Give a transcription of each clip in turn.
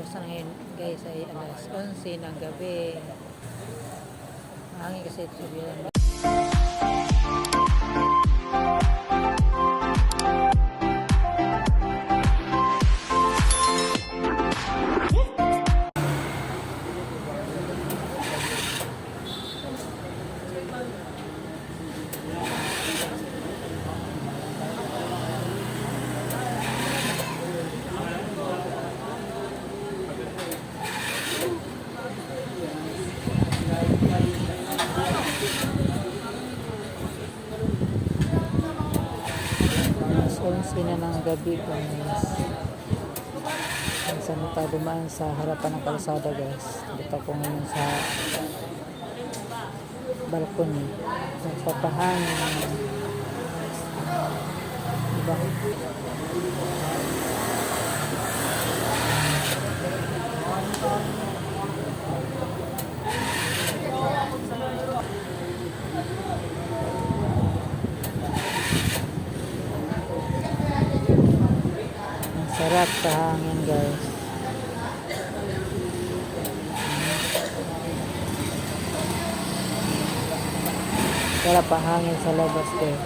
oras na ngayon guys ay alas 11 ng gabi. Mahangin kasi ito bilang. Na ng gabi guys. Saan tayo dumaan sa harapan ng kalsada guys. Dito ko ngayon sa balkon. Nagpapahangin. Diba? Sarap sa hangin guys. Sarap pa hangin sa labas guys.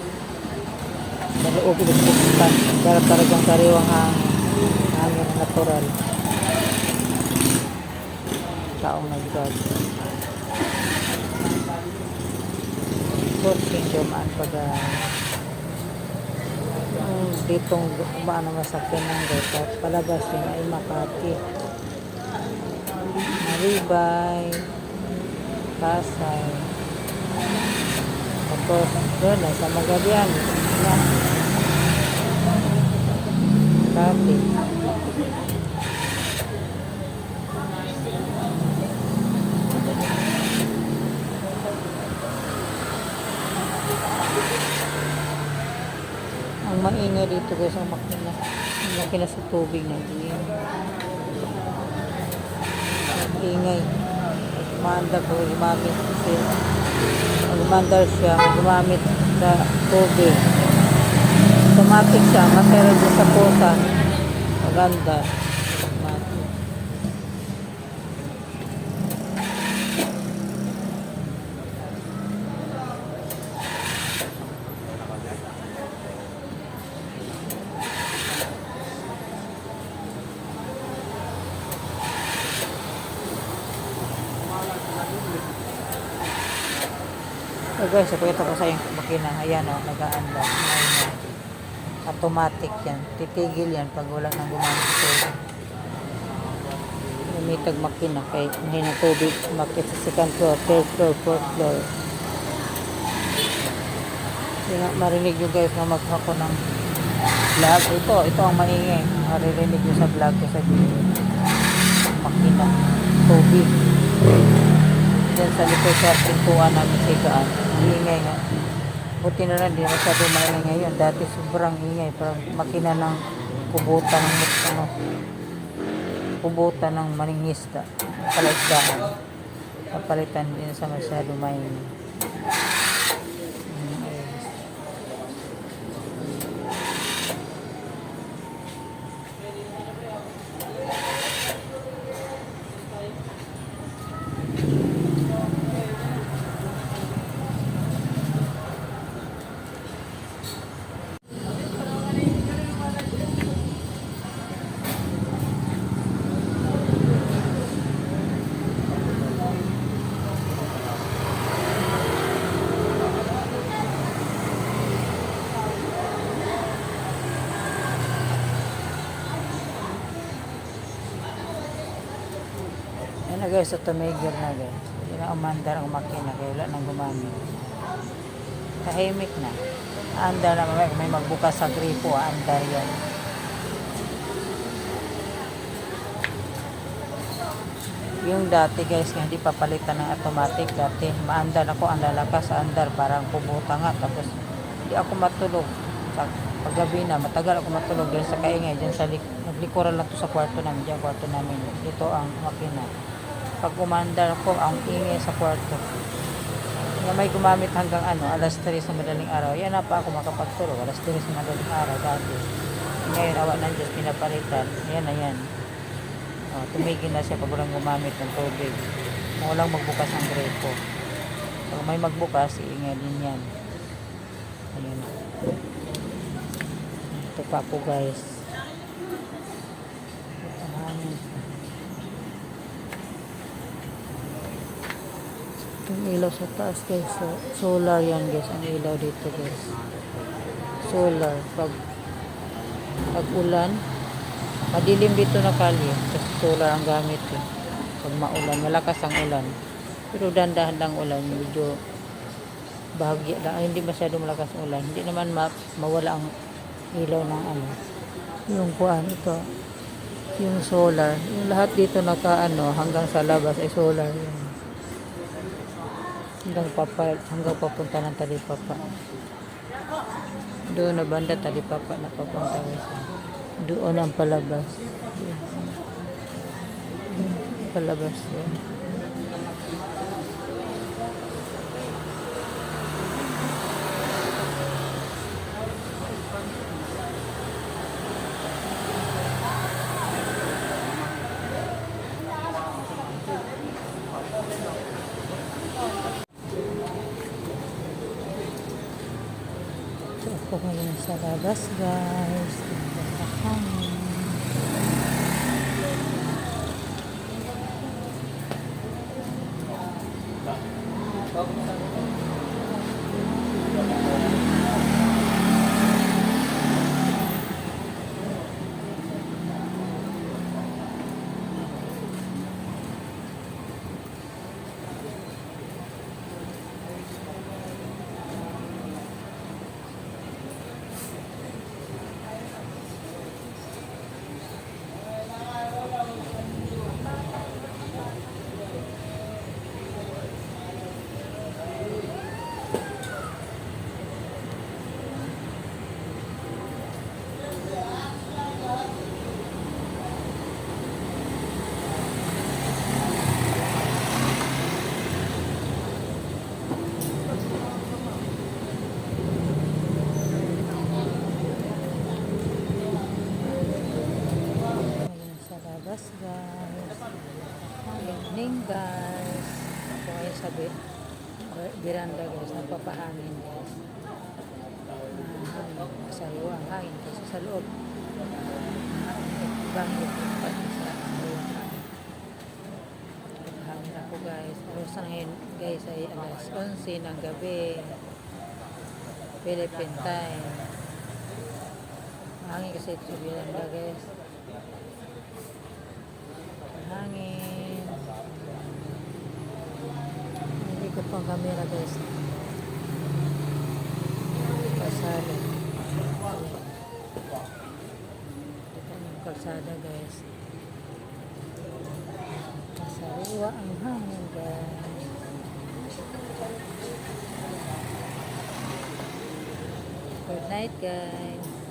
Sa loob ilupukan. Sarap talagang sariwang hangin. Hangin natural. Taong nag-god. Kurting dumaan pa guys. Ditong umaan naman sa Pinang at palabas yun ay Makati, Maribay, Pasay, tapos doon na sa Magallanes na Makati. Ang maingay dito guys ang makina sa tubig na diyan. Ang ingay. Maandar ko gumamit kasi gumandar siya gumamit sa tubig. Automatic siya masaya din sa pusa. Maganda. So guys, ipakita ko sa yung makina. Ayan o, nag-aandar. Automatic yan. Titigil yan pag wala nang gumamit sa tubig. Umitag makina. Kaya mahina tubig. Makit sa second floor, third floor, fourth floor. Marinig nyo guys na maghako ng vlog. Ito ang maingay. Maririnig nyo sa vlog ko sa video. Makina. Tubig. Diyan sa likod sa pintuan namin sigaan. Ingay nga. Buti na lang, di masyado maingay ngayon. Dati sobrang ingay. Parang makina ng kubutan ng maningista. Palaisdaan. Papalitan din sa masyado maingay. Ayan na guys, tumigil na guys. Hindi na umandar ang makina kaya wala nang gumamit. Tahimik na. Andar na mamaya kung may magbukas sa gripo, andar yan. Yung dati guys, hindi papalitan ng automatic. Dati maandar ako, ang lalakas sa andar, parang pubuta nga. Tapos hindi ako matulog. Sa paggabi na, matagal ako matulog dahil sa kaingay. Diyan sa naglikuran lang to sa kwarto namin. Diyan kwarto namin. Ito ang makina. Pag umandar ko, ang ingay sa kwarto. Na may gumamit hanggang alas 3 sa madaling araw. Yan na pa ako makapagtulog. Alas 3 sa madaling araw dati. Ngayon, awa ng Diyos, pinapalitan. Yan na yan. Tumigil na siya pag walang gumamit ng tubig. Kung walang magbukas ng gripo. Pag may magbukas, iingay din yan. Ayan. Ito pa po guys. Ito hangin. Yung ilaw sa taas guys. So, solar yan guys. Ang ilaw dito guys. Solar. Pag ulan, madilim dito na kalye. Kasi solar ang gamit eh. Pag maulan, malakas ang ulan. Pero dandahan lang ulan. Medyo bahagya lang. Ay, hindi masyado malakas ang ulan. Hindi naman mawala ang ilaw ng ano. Yung kuan ito. Yung solar. Yung lahat dito hanggang sa labas ay solar. Yan. Hanggang papunta ng Talipapa. Doon na banda Talipapa na papunta guys. Doon ang palabas. Palabas yan. So, ako ngayon sa labas guys. Hangin. Guys. Evening guys. Ako ngayon sa veranda guys. Nagpapahangin guys. Masariwa ang hangin kasi sa loob. Bangit pati sa hangin ako guys. Aros ngayon guys ay alas 11 ng gabi. Philippine time. Hangin kasi ito sa veranda guys. Hangin. Hindi ko pang camera guys. Kalsada. Ito yung kalsada guys. Masariwa ang hangin guys. Good night guys.